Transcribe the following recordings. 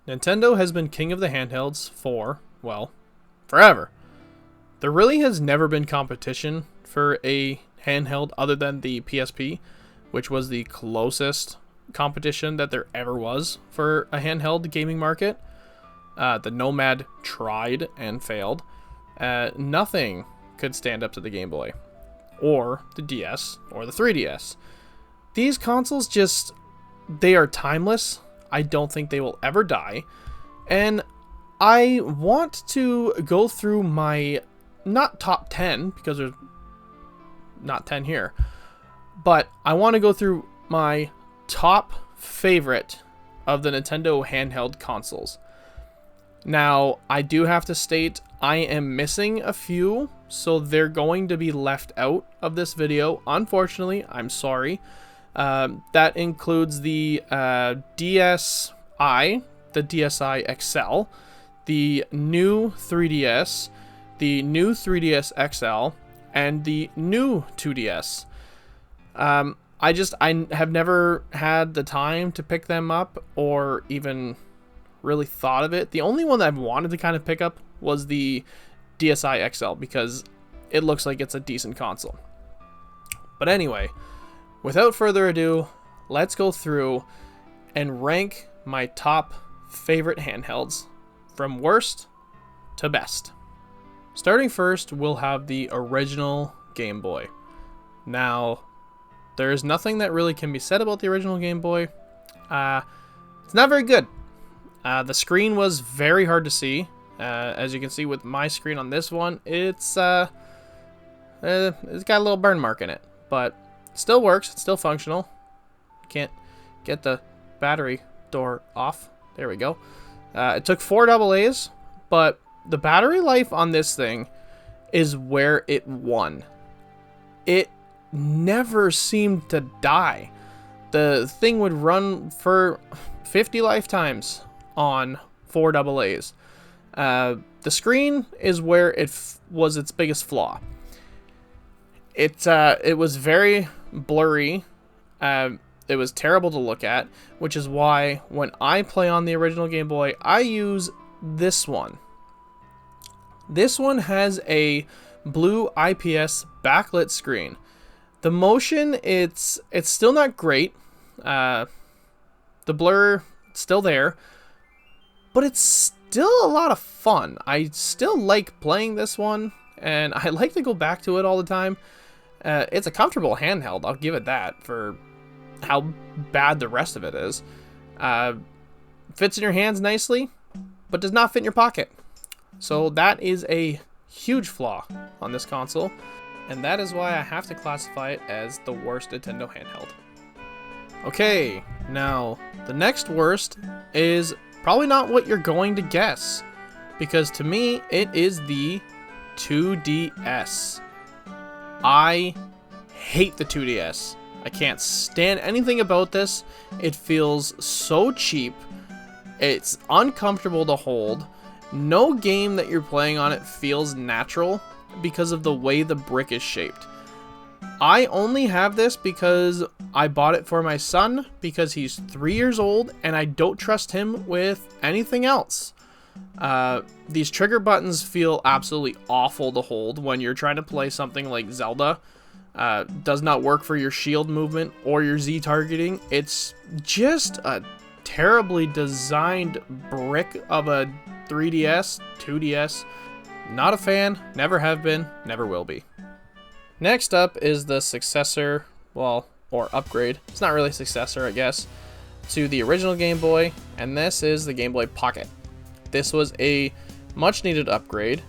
Nintendo has been king of the handhelds for, well, forever. There really has never been competition for a handheld other than the PSP, which was the closest competition that there ever was for a handheld gaming market. The Nomad tried and failed. Nothing could stand up to the Game Boy, or the DS, or the 3DS. These consoles just, they are timeless. I don't think they will ever die. And I want to go through my, not top 10, because there's not 10 here, but I want to go through my top favorite of the Nintendo handheld consoles. Now, I do have to state I am missing a few, so they're going to be left out of this video. Unfortunately, I'm sorry. That includes the DSi, the DSi XL, the new 3DS, the new 3DS XL, and the new 2DS. I have never had the time to pick them up or even really thought of it. The only one that I've wanted to kind of pick up was the DSi XL because it looks like it's a decent console. But anyway, without further ado, let's go through and rank my top favorite handhelds from worst to best. Starting first, we'll have the original Game Boy. Now, there's nothing that really can be said about the original Game Boy. It's not very good. The screen was very hard to see. As you can see with my screen on this one, it's got a little burn mark in it, but it still works. It's still functional. Can't get the battery door off. There we go. It took 4 AA's, but the battery life on this thing is where it won. It never seemed to die. The thing would run for 50 lifetimes on 4 AA's. The screen is where it was its biggest flaw. It was very blurry. It was terrible to look at, which is why when I play on the original Game Boy, I use this one. This one has a blue IPS backlit screen. The motion, it's still not great. The blur, it's still there, but it's still a lot of fun. I still like playing this one, and I like to go back to it all the time. It's a comfortable handheld, I'll give it that, for how bad the rest of it is. Fits in your hands nicely, but does not fit in your pocket. So that is a huge flaw on this console, and that is why I have to classify it as the worst Nintendo handheld. Okay, now the next worst is probably not what you're going to guess, because to me it is the 2DS. I hate the 2DS. I can't stand anything about this. It feels so cheap. It's uncomfortable to hold. No game that you're playing on it feels natural because of the way the brick is shaped. I only have this because I bought it for my son because he's 3 years old and I don't trust him with anything else. These trigger buttons feel absolutely awful to hold when you're trying to play something like Zelda. Does not work for your shield movement or your Z targeting. It's just a terribly designed brick of a 3DS, 2DS. Not a fan, never have been, never will be. Next up is the successor, well, or upgrade. It's not really successor, I guess, to the original Game Boy, and this is the Game Boy Pocket. This was a much needed upgrade.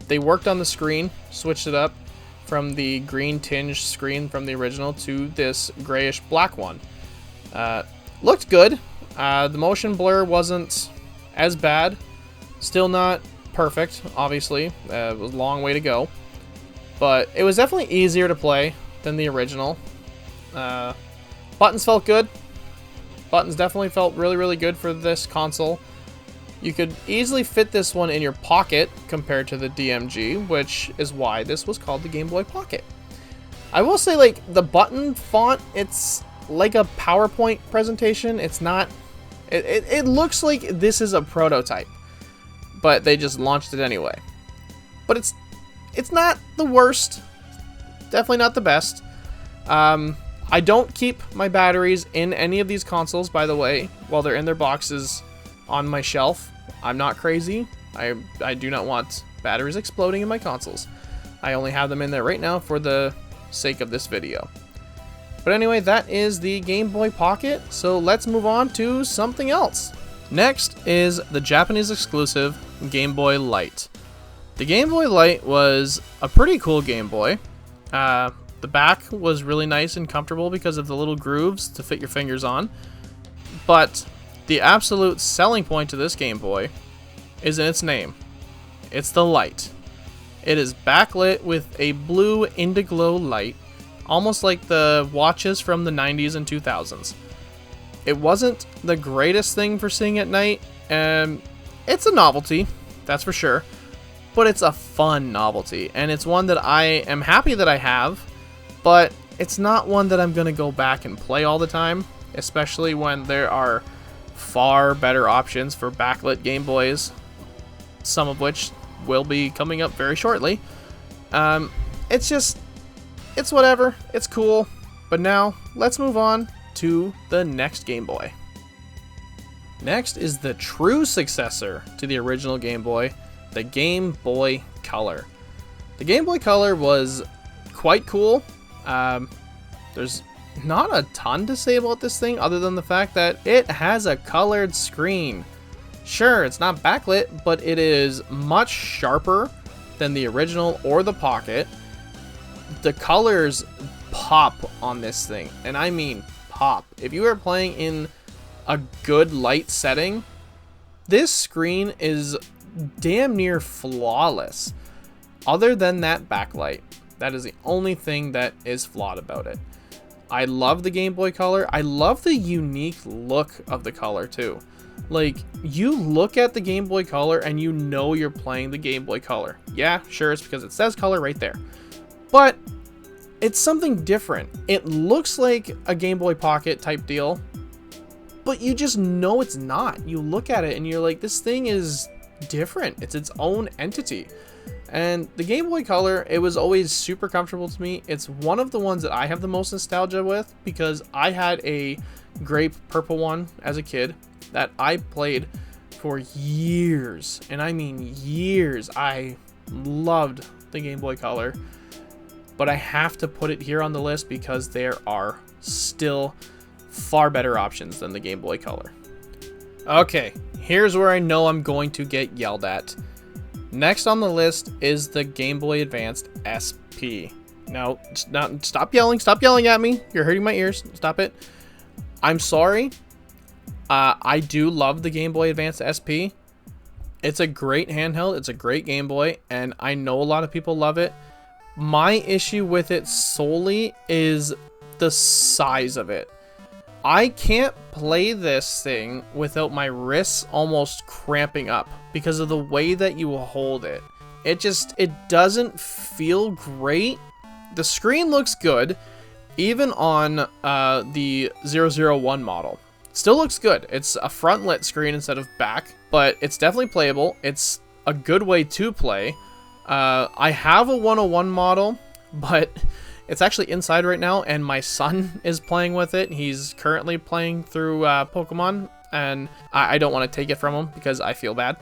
They worked on the screen, switched it up from the green tinge screen from the original to this grayish black one. Looked good. The motion blur wasn't as bad. Still not perfect, obviously. It was a long way to go. But it was definitely easier to play than the original. Buttons felt good. Buttons definitely felt really, really good for this console. You could easily fit this one in your pocket compared to the DMG, which is why this was called the Game Boy Pocket. I will say, like, the button font, it's like a PowerPoint presentation. It's not It looks like this is a prototype, but they just launched it anyway. But it's not the worst. Definitely not the best. I don't keep my batteries in any of these consoles, by the way, while they're in their boxes on my shelf. I'm not crazy. I do not want batteries exploding in my consoles. I only have them in there right now for the sake of this video. But anyway, that is the Game Boy Pocket, so let's move on to something else. Next is the Japanese exclusive Game Boy Lite. The Game Boy Lite was a pretty cool Game Boy. The back was really nice and comfortable because of the little grooves to fit your fingers on. But the absolute selling point to this Game Boy is in its name. It's the Lite. It is backlit with a blue indiglow light, almost like the watches from the 90s and 2000s. It wasn't the greatest thing for seeing at night, and it's a novelty, that's for sure, but it's a fun novelty, and it's one that I am happy that I have, but it's not one that I'm going to go back and play all the time, especially when there are far better options for backlit Game Boys, some of which will be coming up very shortly. It's whatever, it's cool, but now let's move on to the next Game Boy. Next is the true successor to the original Game Boy, the Game Boy Color. The Game Boy Color was quite cool. There's not a ton to say about this thing other than the fact that it has a colored screen. Sure, it's not backlit, but it is much sharper than the original or the Pocket. The colors pop on this thing, and I mean pop. If you are playing in a good light setting, this screen is damn near flawless. Other than that backlight, that is the only thing that is flawed about it. I love the Game Boy Color. I love the unique look of the color too. Like, you look at the Game Boy Color and you know you're playing the Game Boy Color. Yeah, sure, it's because it says color right there. But it's something different. It looks like a Game Boy Pocket type deal, but you just know it's not. You look at it and you're like, this thing is different. It's its own entity. And the Game Boy Color, it was always super comfortable to me. It's one of the ones that I have the most nostalgia with because I had a grape purple one as a kid that I played for years, and I mean years. I loved the Game Boy Color, but I have to put it here on the list because there are still far better options than the Game Boy Color. Okay, here's where I know I'm going to get yelled at. Next on the list is the Game Boy Advanced SP. Now, stop yelling at me. You're hurting my ears. Stop it. I'm sorry. I do love the Game Boy Advance SP. It's a great handheld. It's a great Game Boy, and I know a lot of people love it. My issue with it solely is the size of it. I can't play this thing without my wrists almost cramping up because of the way that you hold it. It doesn't feel great. The screen looks good, even on the 001 model. Still looks good. It's a front lit screen instead of back, but it's definitely playable. It's a good way to play. I have a 101 model, but it's actually inside right now, and my son is playing with it. He's currently playing through Pokemon, and I don't want to take it from him because I feel bad.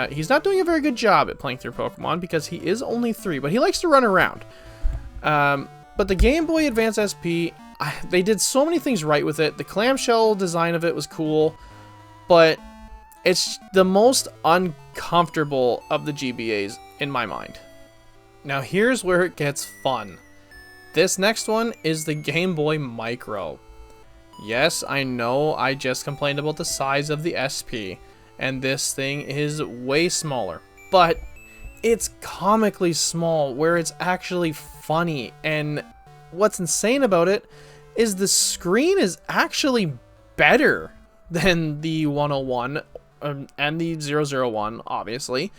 He's not doing a very good job at playing through Pokemon because he is only 3, but he likes to run around. But the Game Boy Advance SP, they did so many things right with it. The clamshell design of it was cool, but it's the most uncomfortable of the GBAs in my mind. Now here's where it gets fun. This next one is the Game Boy Micro. Yes, I know I just complained about the size of the SP, and this thing is way smaller, but it's comically small where it's actually funny. And what's insane about it is the screen is actually better than the 101 and the 001, obviously.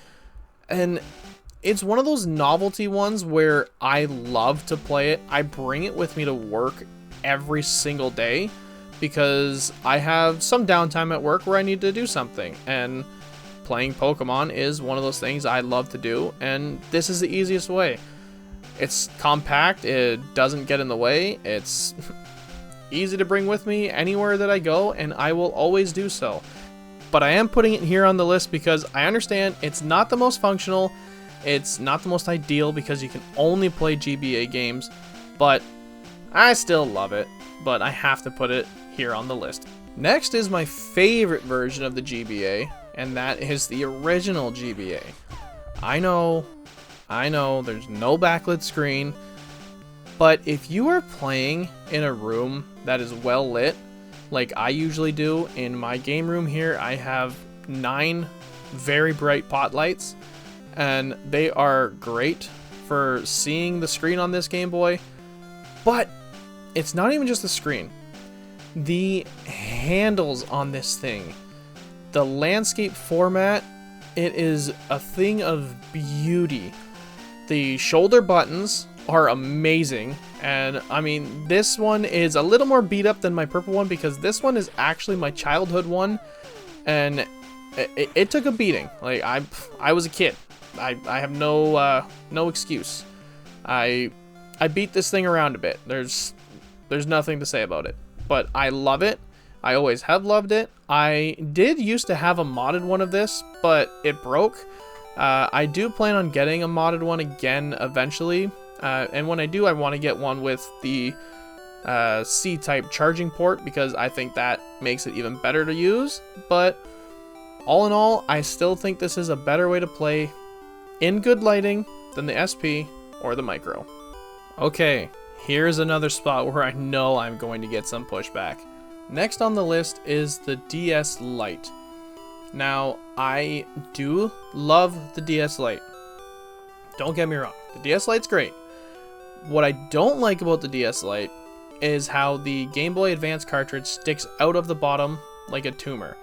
And it's one of those novelty ones where I love to play it. I bring it with me to work every single day because I have some downtime at work where I need to do something, and playing Pokemon is one of those things I love to do, and this is the easiest way. It's compact, it doesn't get in the way, it's easy to bring with me anywhere that I go, and I will always do so. But I am putting it here on the list because I understand it's not the most functional, it's not the most ideal because you can only play GBA games, but I still love it, but I have to put it here on the list. Next is my favorite version of the GBA, and that is the original GBA. I know, there's no backlit screen, but if you are playing in a room that is well lit, like I usually do in my game room here, I have 9 very bright pot lights, and they are great for seeing the screen on this Game Boy, but it's not even just the screen. The handles on this thing, the landscape format, it is a thing of beauty. The shoulder buttons are amazing, and I mean, this one is a little more beat up than my purple one because this one is actually my childhood one, and it took a beating. Like I was a kid. I have no excuse. I beat this thing around a bit. There's nothing to say about it, but I love it. I always have loved it. I did used to have a modded one of this, but it broke. I do plan on getting a modded one again eventually, and when I do, I want to get one with the C-type charging port because I think that makes it even better to use. But all in all, I still think this is a better way to play in good lighting than the SP or the Micro. Okay, here's another spot where I know I'm going to get some pushback. Next on the list is the DS Lite. Now, I do love the DS Lite. Don't get me wrong, the DS Lite's great. What I don't like about the DS Lite is how the Game Boy Advance cartridge sticks out of the bottom like a tumor.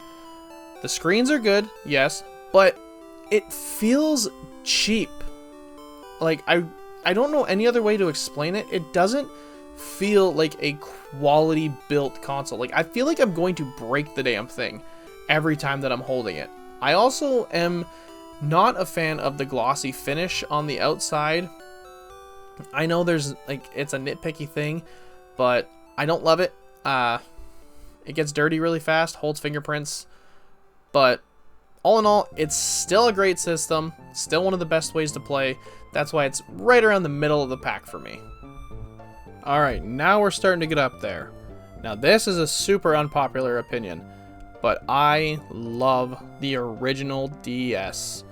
The screens are good, yes, but it feels cheap. Like, I don't know any other way to explain it. It doesn't feel like a quality built console. Like, I feel like I'm going to break the damn thing every time that I'm holding it. I also am not a fan of the glossy finish on the outside. I know there's like, it's a nitpicky thing, but I don't love it. It gets dirty really fast, holds fingerprints, but all in all, it's still a great system, still one of the best ways to play. That's why it's right around the middle of the pack for me. Alright, now we're starting to get up there. Now this is a super unpopular opinion, but I love the original DS.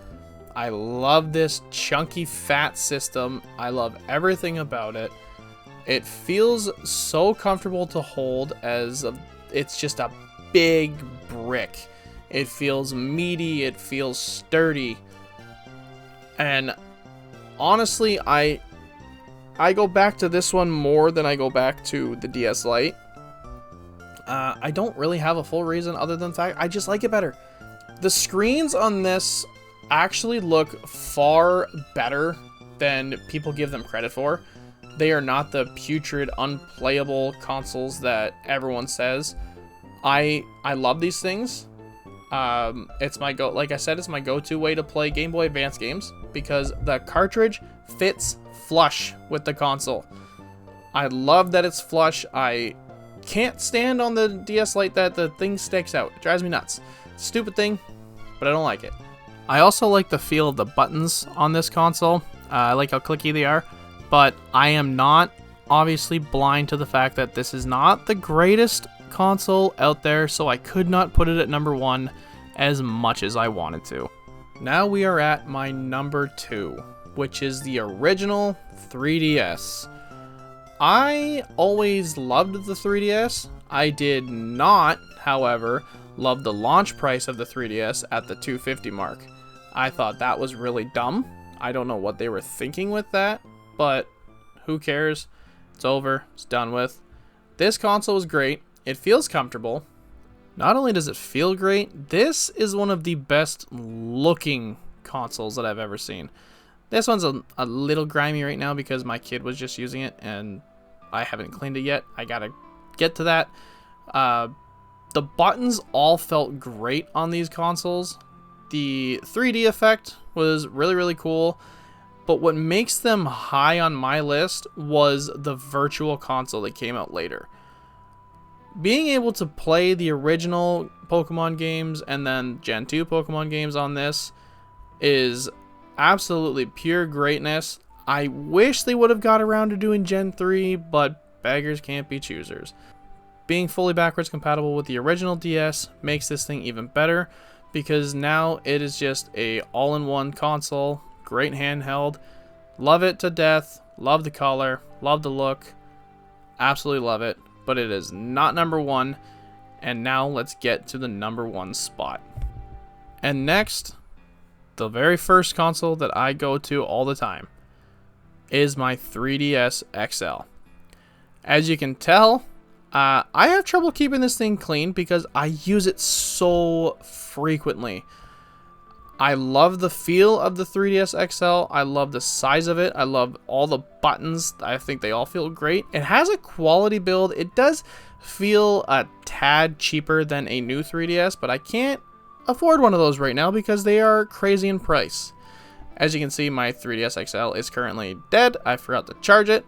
I love this chunky fat system. I love everything about it. It feels so comfortable to hold as it's just a big brick. It feels meaty, it feels sturdy. And honestly, I go back to this one more than I go back to the DS Lite. I don't really have a full reason other than the fact I just like it better. The screens on this actually look far better than people give them credit for. They are not the putrid, unplayable consoles that everyone says. I love these things. It's my like I said, it's my go-to way to play Game Boy Advance games because the cartridge fits flush with the console. I love that it's flush. I can't stand on the DS Lite that the thing sticks out. It drives me nuts. Stupid thing, but I don't like it. I also like the feel of the buttons on this console. I like how clicky they are, but I am not obviously blind to the fact that this is not the greatest console out there, so I could not put it at number 1 as much as I wanted to. Now we are at my number 2, which is the original 3DS. I always loved the 3DS. I did not, however, love the launch price of the 3DS at the $250 mark. I thought that was really dumb. I don't know what they were thinking with that, but who cares? It's over. It's done with. This console is great. It feels comfortable. Not only does it feel great, this is one of the best looking consoles that I've ever seen. This one's a little grimy right now because my kid was just using it and I haven't cleaned it yet. I gotta get to that. The buttons all felt great on these consoles. The 3D effect was really, really cool. But what makes them high on my list was the virtual console that came out later. Being able to play the original Pokemon games and then Gen 2 Pokemon games on this is absolutely pure greatness. I wish they would have got around to doing Gen 3, but beggars can't be choosers. Being fully backwards compatible with the original DS makes this thing even better, because now it is just a all-in-one console, great handheld. Love it to death, love the color, love the look, absolutely love it, but it is not number one. And now let's get to the number one spot. And next, the very first console that I go to all the time is my 3DS XL. As you can tell, I have trouble keeping this thing clean because I use it so frequently. I love the feel of the 3DS XL. I love the size of it. I love all the buttons. I think they all feel great. It has a quality build. It does feel a tad cheaper than a new 3DS, but I can't afford one of those right now because they are crazy in price. As you can see, my 3DS XL is currently dead. I forgot to charge it.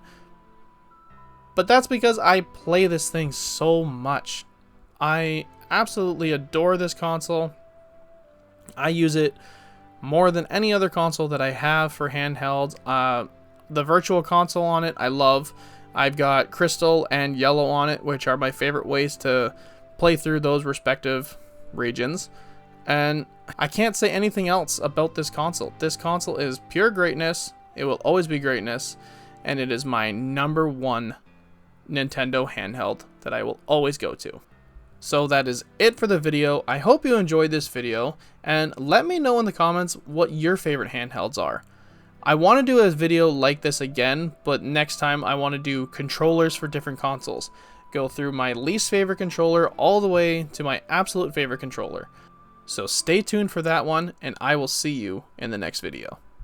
But that's because I play this thing so much. I absolutely adore this console. I use it more than any other console that I have for handhelds. The virtual console on it, I love. I've got Crystal and Yellow on it, which are my favorite ways to play through those respective regions. And I can't say anything else about this console. This console is pure greatness. It will always be greatness. And it is my number one Nintendo handheld that I will always go to. So that is it for the video. I hope you enjoyed this video, and let me know in the comments what your favorite handhelds are. I want to do a video like this again, but next time I want to do controllers for different consoles. Go through my least favorite controller all the way to my absolute favorite controller. So stay tuned for that one, and I will see you in the next video.